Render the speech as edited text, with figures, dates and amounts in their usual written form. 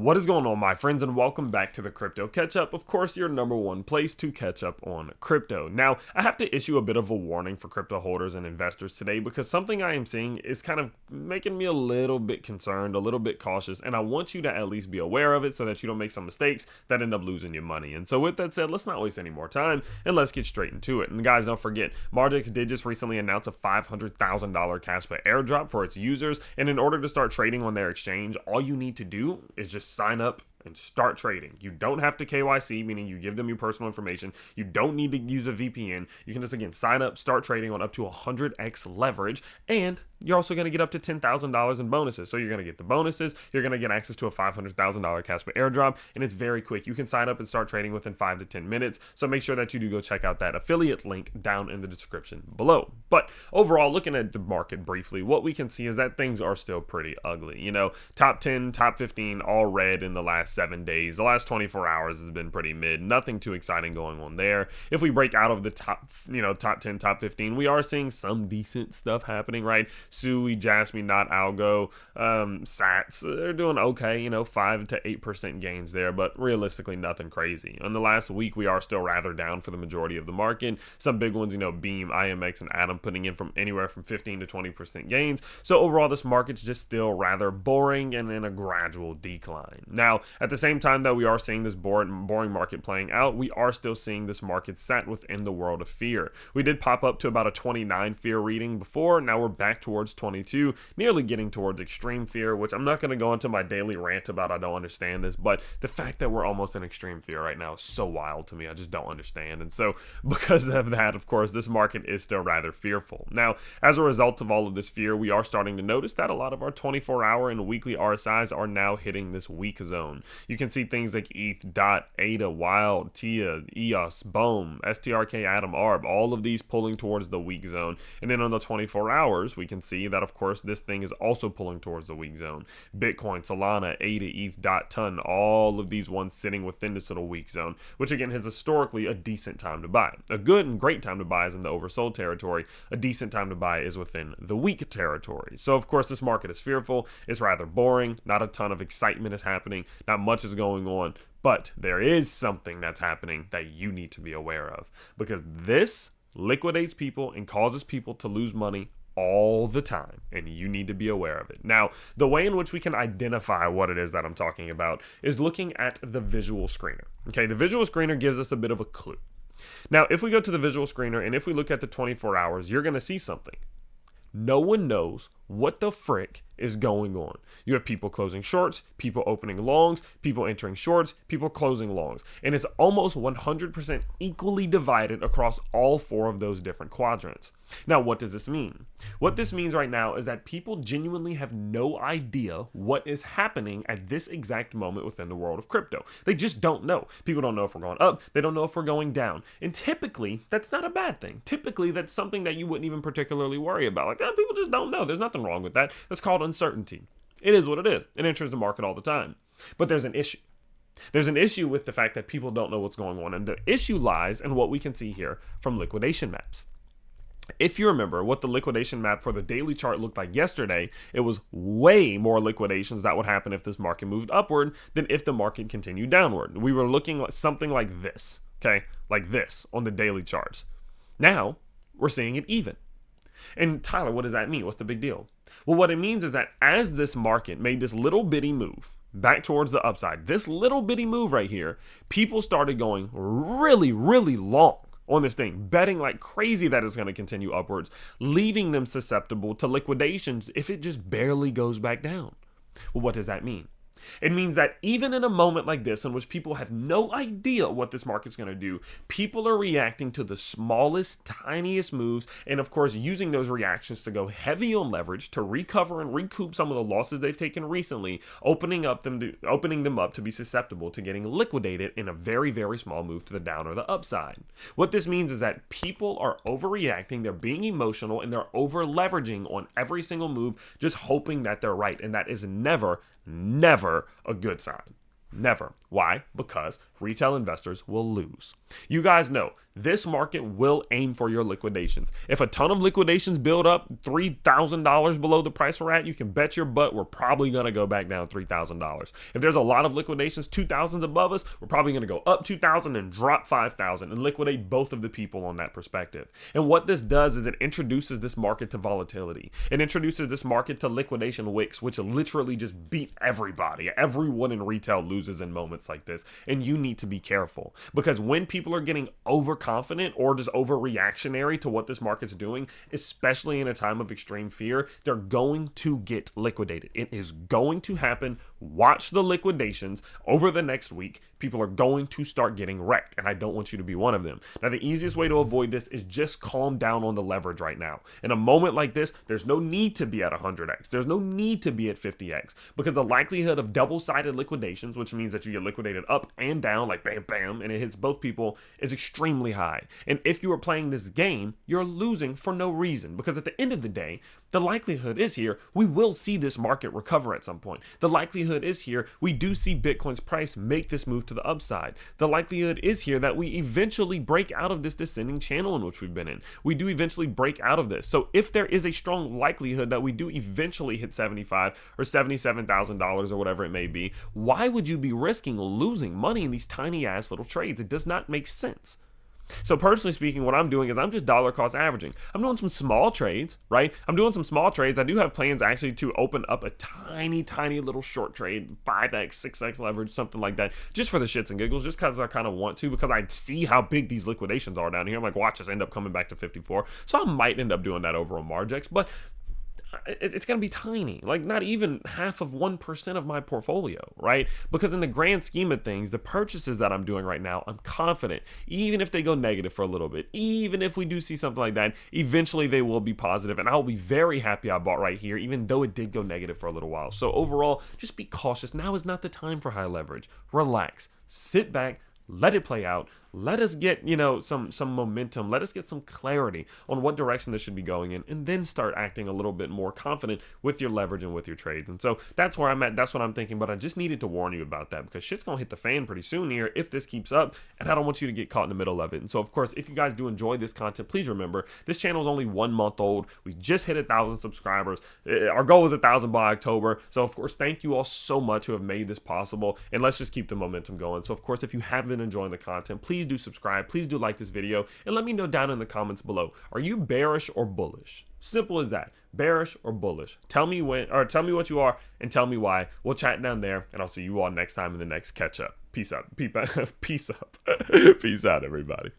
What is going on, my friends, and welcome back to the Crypto Catch Up. Of course, your number one place to catch up on crypto. Now, I have to issue a bit of a warning for crypto holders and investors today because something I am seeing is kind of making me a little bit concerned, a little bit cautious, and I want you to at least be aware of it so that you don't make some mistakes that end up losing your money. And so with that said, let's not waste any more time and let's get straight into it. And guys, don't forget, Margex did just recently announce a $500,000 KASPA airdrop for its users, and in order to start trading on their exchange, all you need to do is just sign up and start trading. You don't have to KYC, meaning you give them your personal information. You don't need to use a VPN. You can just, again, sign up, start trading on up to 100x leverage, and you're also going to get up to $10,000 in bonuses. So you're going to get the bonuses, you're going to get access to a $500,000 KASPA airdrop, and it's very quick. You can sign up and start trading within 5 to 10 minutes. So make sure that you do go check out that affiliate link down in the description below. But overall, looking at the market briefly, what we can see is that things are still pretty ugly. You know, top 10, top 15, all red in the last 7 days. The last 24 hours has been pretty mid. Nothing too exciting going on there. If we break out of the top 10, top 15, we are seeing some decent stuff happening, right? SUI, JASMY, not algo, sats, they're doing okay, 5 to 8% gains there, but realistically nothing crazy. In the last week, we are still rather down for the majority of the market. Some big ones, Beam, IMX, and Atom putting in from anywhere from 15 to 20% gains. So overall, this market's just still rather boring and in a gradual decline. Now, at the same time that we are seeing this boring market playing out, we are still seeing this market sat within the world of fear. We did pop up to about a 29 fear reading before. Now we're back towards 22, nearly getting towards extreme fear, which I'm not going to go into my daily rant about. I don't understand this, but the fact that we're almost in extreme fear right now is so wild to me. I just don't understand. And so because of that, of course, this market is still rather fearful. Now, as a result of all of this fear, we are starting to notice that a lot of our 24-hour and weekly RSIs are now hitting this weak zone. You can see things like ETH, DOT, ADA, Wild, TIA, EOS, BOEM, STRK, Atom, ARB, all of these pulling towards the weak zone. And then on the 24 hours, we can see that, of course, this thing is also pulling towards the weak zone. Bitcoin, Solana, ADA, ETH, DOT, TON, all of these ones sitting within this little weak zone, which again is historically a decent time to buy. A good and great time to buy is in the oversold territory. A decent time to buy is within the weak territory. So, of course, this market is fearful. It's rather boring. Not a ton of excitement is happening. Not much is going on. But there is something that's happening that you need to be aware of, because this liquidates people and causes people to lose money all the time, and you need to be aware of it. Now, the way in which we can identify what it is that I'm talking about is looking at the visual screener. Okay, the visual screener gives us a bit of a clue. Now, if we go to the visual screener and if we look at the 24 hours, you're going to see something. No one knows what the frick is going on. You have people closing shorts, people opening longs, people entering shorts, people closing longs. And it's almost 100% equally divided across all 4 of those different quadrants. Now, what does this mean? What this means right now is that people genuinely have no idea what is happening at this exact moment within the world of crypto. They just don't know. People don't know if we're going up. They don't know if we're going down. And typically, that's not a bad thing. Typically, that's something that you wouldn't even particularly worry about. Like, people just don't know. There's nothing wrong with that. That's called uncertainty. It is what it is. It enters the market all the time. But there's an issue. There's an issue with the fact that people don't know what's going on. And the issue lies in what we can see here from liquidation maps. If you remember what the liquidation map for the daily chart looked like yesterday, it was way more liquidations that would happen if this market moved upward than if the market continued downward. We were looking at something like this, okay? Like this on the daily charts. Now, we're seeing it even. And Tyler, what does that mean? What's the big deal? Well, what it means is that as this market made this little bitty move back towards the upside, this little bitty move right here, people started going really, really long on this thing, betting like crazy that it's going to continue upwards, leaving them susceptible to liquidations if it just barely goes back down. Well, what does that mean? It means that even in a moment like this, in which people have no idea what this market's going to do, people are reacting to the smallest, tiniest moves, and of course using those reactions to go heavy on leverage to recover and recoup some of the losses they've taken recently, opening them up to be susceptible to getting liquidated in a very, very small move to the down or the upside. What this means is that people are overreacting, they're being emotional, and they're over leveraging on every single move, just hoping that they're right, and that is never a good sign. Never. Why? Because retail investors will lose. You guys know this market will aim for your liquidations. If a ton of liquidations build up $3,000 below the price we're at, you can bet your butt we're probably going to go back down $3,000. If there's a lot of liquidations, 2,000s above us, we're probably going to go up 2,000 and drop 5,000 and liquidate both of the people on that perspective. And what this does is it introduces this market to volatility. It introduces this market to liquidation wicks, which literally just beat everybody. Everyone in retail loses in moments like this. And you need to be careful, because when people are getting overconfident or just overreactionary to what this market's doing, especially in a time of extreme fear, they're going to get liquidated. It is going to happen. Watch the liquidations over the next week. People are going to start getting wrecked, and I don't want you to be one of them. Now, the easiest way to avoid this is just calm down on the leverage right now. In a moment like this, there's no need to be at 100x. There's no need to be at 50x, because the likelihood of double-sided liquidations, which means that you get liquidated up and down, like bam, bam, and it hits both people, is extremely high. And if you are playing this game, you're losing for no reason, because at the end of the day, the likelihood is here we will see this market recover at some point. The likelihood is here we do see Bitcoin's price make this move to the upside. The likelihood is here that we eventually break out of this descending channel in which we've been in. We do eventually break out of this. So if there is a strong likelihood that we do eventually hit $75,000 or $77,000 or whatever it may be, why would you be risking losing money in these tiny ass little trades? It does not make sense. So personally speaking, what I'm doing is I'm just dollar cost averaging. I'm doing some small trades, right? I'm doing some small trades. I do have plans actually to open up a tiny little short trade, 5x, 6x leverage, something like that, just for the shits and giggles, just because I kind of want to, because I see how big these liquidations are down here. I'm like, watch us end up coming back to 54. So I might end up doing that over on Margex, but it's going to be tiny, like not even half of 1% of my portfolio, right? Because in the grand scheme of things, the purchases that I'm doing right now, I'm confident, even if they go negative for a little bit, even if we do see something like that, eventually they will be positive, and I'll be very happy I bought right here, even though it did go negative for a little while. So overall, just be cautious. Now is not the time for high leverage. Relax, sit back, let it play out. Let us get, some momentum. Let us get some clarity on what direction this should be going in, and then start acting a little bit more confident with your leverage and with your trades. And so that's where I'm at. That's what I'm thinking. But I just needed to warn you about that, because shit's going to hit the fan pretty soon here if this keeps up, and I don't want you to get caught in the middle of it. And so, of course, if you guys do enjoy this content, please remember this channel is only 1 month old. We just hit 1,000 subscribers. Our goal is 1,000 by October. So, of course, thank you all so much who have made this possible, and let's just keep the momentum going. So, of course, if you have been enjoying the content, please do subscribe. Please do like this video, and let me know down in the comments below. Are you bearish or bullish? Simple as that. Bearish or bullish? Tell me when, or tell me what you are, and tell me why. We'll chat down there, and I'll see you all next time in the next catch up. Peace out. Peace up. Peace out, everybody.